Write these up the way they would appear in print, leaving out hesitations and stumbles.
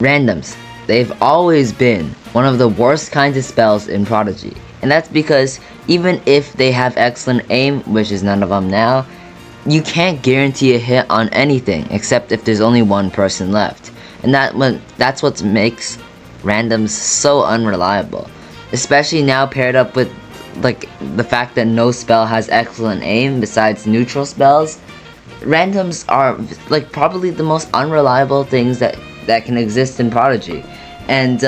Randoms. They've always been one of the worst kinds of spells in Prodigy. And that's because even if they have excellent aim, which is none of them now, you can't guarantee a hit on anything except if there's only one person left. And that's what makes randoms so unreliable. Especially now paired up with like the fact that no spell has excellent aim besides neutral spells. Randoms are like probably the most unreliable things that can exist in Prodigy. And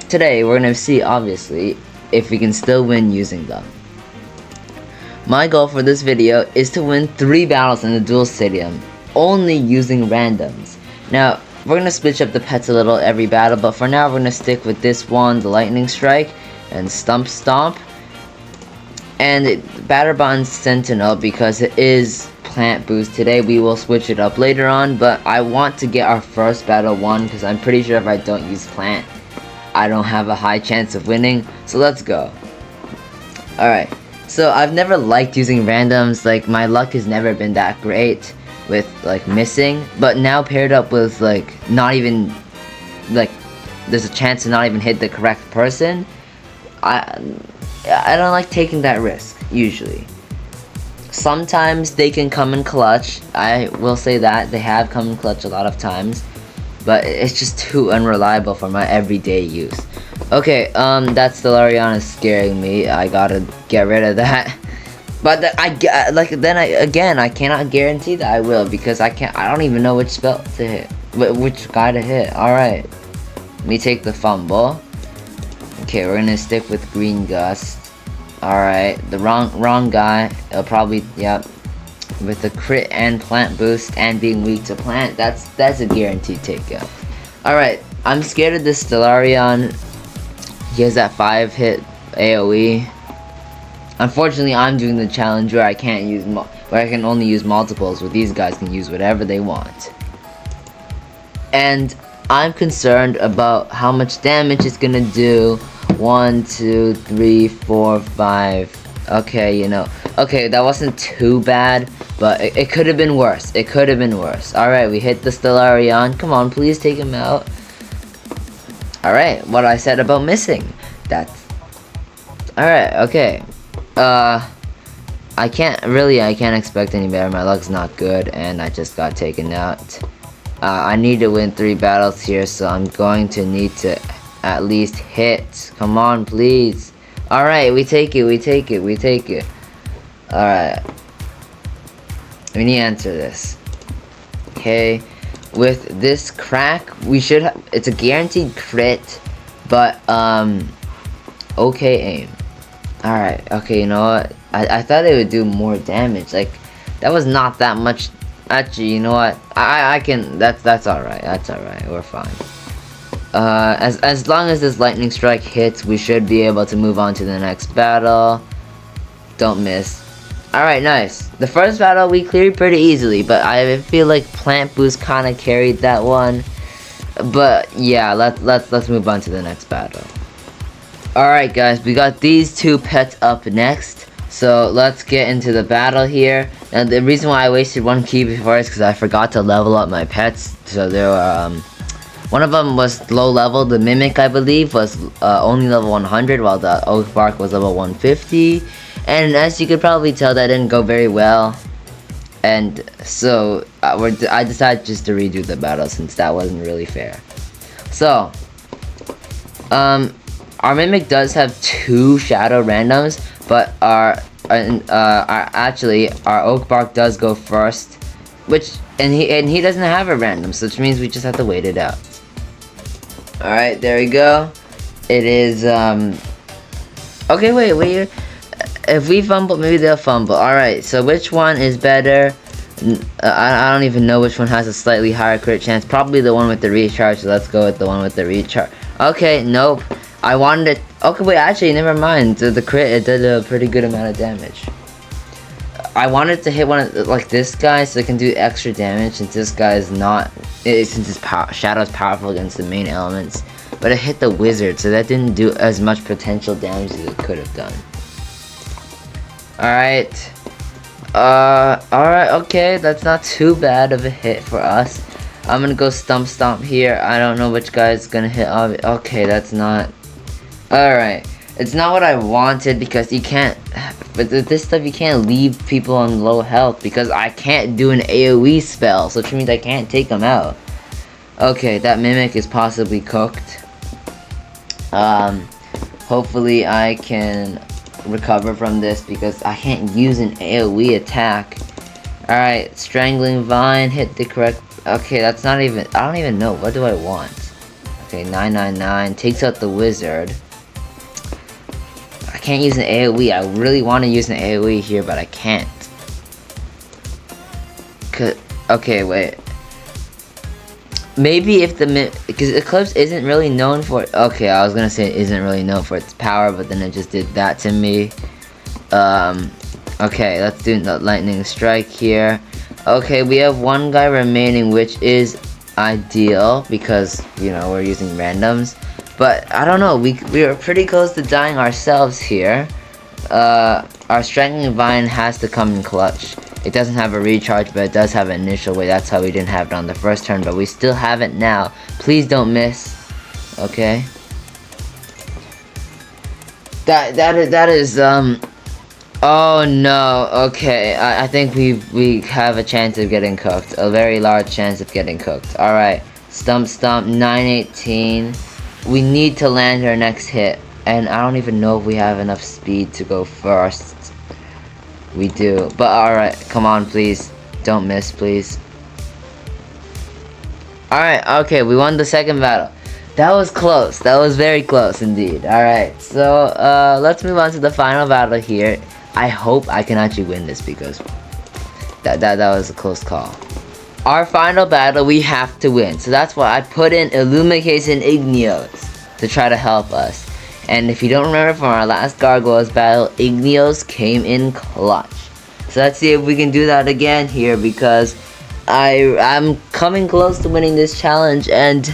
today we're gonna see obviously if we can still win using them. My goal for this video is to win 3 battles in the duel stadium only using randoms. Now we're gonna switch up the pets a little every battle, but for now we're gonna stick with this one, the lightning strike and stomp, and Batterbond Sentinel because it is plant boost today. We will switch it up later on, but I want to get our first battle won because I'm pretty sure if I don't use plant I don't have a high chance of winning. So let's go. Alright, so I've never liked using randoms. Like my luck has never been that great with like missing, but now paired up with like not even like there's a chance to not even hit the correct person, I don't like taking that risk usually. Sometimes they can come in clutch. I will say that they have come in clutch a lot of times, but it's just too unreliable for my everyday use. Okay, that Stellarion is scaring me. I gotta get rid of that. But I cannot guarantee that I will because I don't even know which spell to hit, which guy to hit. All right, let me take the fumble. Okay, we're gonna stick with Green Gust. Alright, the wrong guy. It'll probably, yep. With the crit and plant boost and being weak to plant, that's a guaranteed takeout. Alright, I'm scared of this Stellarion. He has that 5-hit AoE. Unfortunately, I'm doing the challenge where I can't use where I can only use multiples, where these guys can use whatever they want. And I'm concerned about how much damage it's gonna do. 1, 2, 3, 4, 5. Okay, you know. Okay, that wasn't too bad, but it could have been worse. It could have been worse. Alright, we hit the Stellarion. Come on, please take him out. Alright, what I said about missing. That's... Alright, okay. I can't expect any better. My luck's not good, and I just got taken out. I need to win 3 battles here, so I'm going to need to at least hit. Come on, please. Alright, we take it. Alright. We need to answer this. Okay. With this crack, we should have... It's a guaranteed crit, but, okay aim. Alright, okay, you know what? I thought it would do more damage. Like, that was not that much. Actually, you know what? I can... That's alright. That's alright. We're fine. As long as this lightning strike hits, we should be able to move on to the next battle. Don't miss. Alright, nice. The first battle we cleared pretty easily, but I feel like plant boost kind of carried that one. But yeah, let's move on to the next battle. Alright guys, we got these 2 pets up next. So let's get into the battle here. And the reason why I wasted 1 key before is because I forgot to level up my pets. So there were one of them was low level. The Mimic, I believe, was only level 100, while the Oak Bark was level 150. And as you could probably tell, that didn't go very well. And so I decided just to redo the battle since that wasn't really fair. So, our Mimic does have 2 Shadow randoms, but our Oak Bark does go first, and he doesn't have a random, so which means we just have to wait it out. Alright, there we go. It is, okay, wait. If we fumble, maybe they'll fumble. Alright, so which one is better? I don't even know which one has a slightly higher crit chance. Probably the one with the recharge, so let's go with the one with the recharge. Okay, nope. I wanted it. Okay, wait, actually, never mind. The crit, it did a pretty good amount of damage. I wanted to hit one of, like this guy, so it can do extra damage since this guy is not, since his shadow is powerful against the main elements. But it hit the wizard, so that didn't do as much potential damage as it could have done. Alright. Alright, okay, that's not too bad of a hit for us. I'm gonna go stomp here. I don't know which guy is gonna hit. Okay, that's not. Alright. It's not what I wanted because you can't. But with this stuff, you can't leave people on low health because I can't do an AoE spell. So which means I can't take them out. Okay, that mimic is possibly cooked. Hopefully I can recover from this because I can't use an AoE attack. Alright, Strangling Vine, hit the correct... Okay, that's not even... I don't even know. What do I want? Okay, 999, takes out the wizard. I can't use an AoE. I really want to use an AoE here, but I can't. Okay, wait. Maybe if because Eclipse isn't really known for okay, I was gonna say it isn't really known for its power, but then it just did that to me. Okay, let's do the lightning strike here. Okay, we have one guy remaining, which is ideal because you know we're using randoms. But I don't know, we are pretty close to dying ourselves here. Our Strangling Vine has to come in clutch. It doesn't have a recharge, but it does have an initial way. That's how we didn't have it on the first turn, but we still have it now. Please don't miss. Okay. That is oh no. Okay. I think we have a chance of getting cooked. A very large chance of getting cooked. All right. Stump 918. We need to land our next hit, and I don't even know if we have enough speed to go first. We do, but alright, come on please, don't miss please. Alright, okay, we won the second battle. That was close, that was very close indeed. Alright, so let's move on to the final battle here. I hope I can actually win this because that was a close call. Our final battle we have to win, so that's why I put in Illumicase and Igneos to try to help us. And if you don't remember from our last Gargoyles battle, Igneos came in clutch. So let's see if we can do that again here because I'm coming close to winning this challenge, and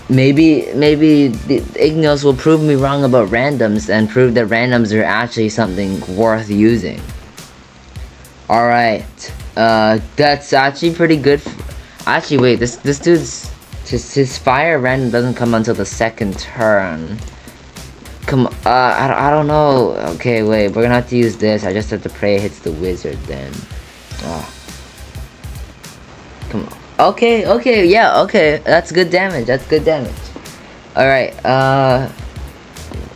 maybe the Igneos will prove me wrong about randoms and prove that randoms are actually something worth using. Alright, that's actually pretty good. Actually, wait, this dude's his fire random doesn't come until the second turn. Come on, I don't know. Okay, wait, we're gonna have to use this. I just have to pray it hits the wizard then. Oh. Come on. Okay, yeah, okay. That's good damage, Alright, I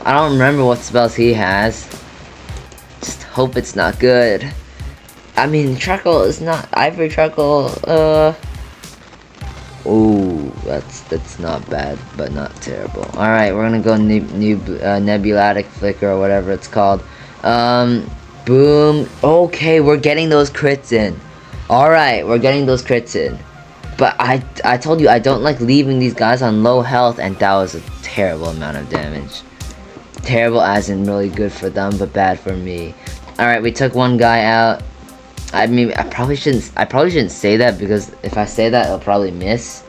don't remember what spells he has. Just hope it's not good. I mean, Truckle is not... Ivory Truckle, ooh, that's not bad, but not terrible. Alright, we're gonna go Nebulatic Flicker or whatever it's called. Boom. Okay, we're getting those crits in. Alright, we're getting those crits in. But I told you, I don't like leaving these guys on low health, and that was a terrible amount of damage. Terrible as in really good for them, but bad for me. Alright, we took one guy out. I mean, I probably shouldn't say that because if I say that, I'll probably miss.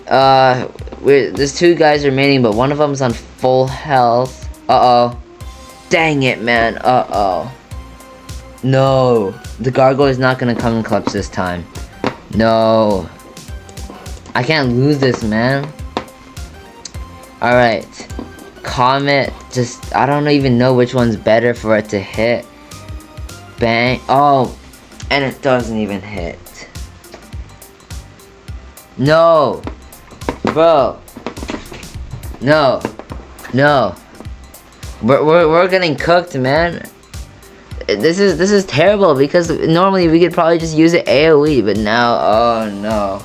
There's two guys remaining, but one of them's on full health. Uh-oh. Dang it, man. Uh-oh. No. The Gargoyle is not gonna come in clutch this time. No. I can't lose this, man. Alright. Comet, just, I don't even know which one's better for it to hit. Bang. Oh, and it doesn't even hit. No. Bro. No. We're getting cooked, man. This is terrible because normally we could probably just use it AoE, but now, oh no.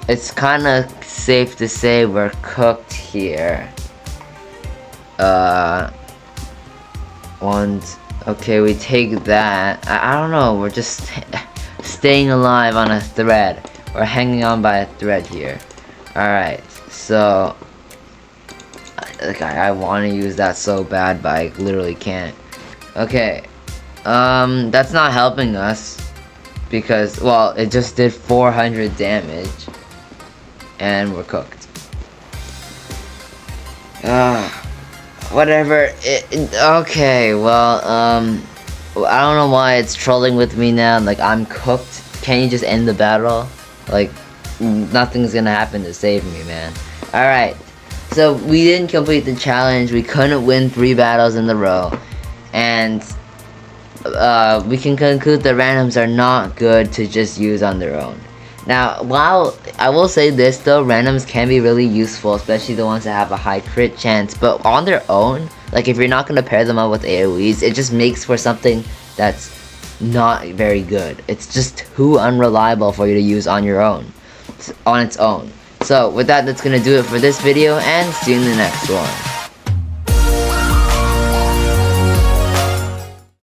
It's kind of safe to say we're cooked here. Okay, we take that. I don't know, we're just staying alive on a thread. We're hanging on by a thread here. Alright, so I want to use that so bad, but I literally can't. Okay, that's not helping us because, well, it just did 400 damage and we're cooked. Whatever. Okay, well, I don't know why it's trolling with me now. Like, I'm cooked. Can you just end the battle? Like, nothing's gonna happen to save me, man. Alright. So, we didn't complete the challenge. We couldn't win 3 battles in a row. And, we can conclude that randoms are not good to just use on their own. Now, while I will say this though, randoms can be really useful, especially the ones that have a high crit chance, but on their own, like if you're not going to pair them up with AoEs, it just makes for something that's not very good. It's just too unreliable for you to use on your own, on its own. So with that, that's going to do it for this video, and see you in the next one.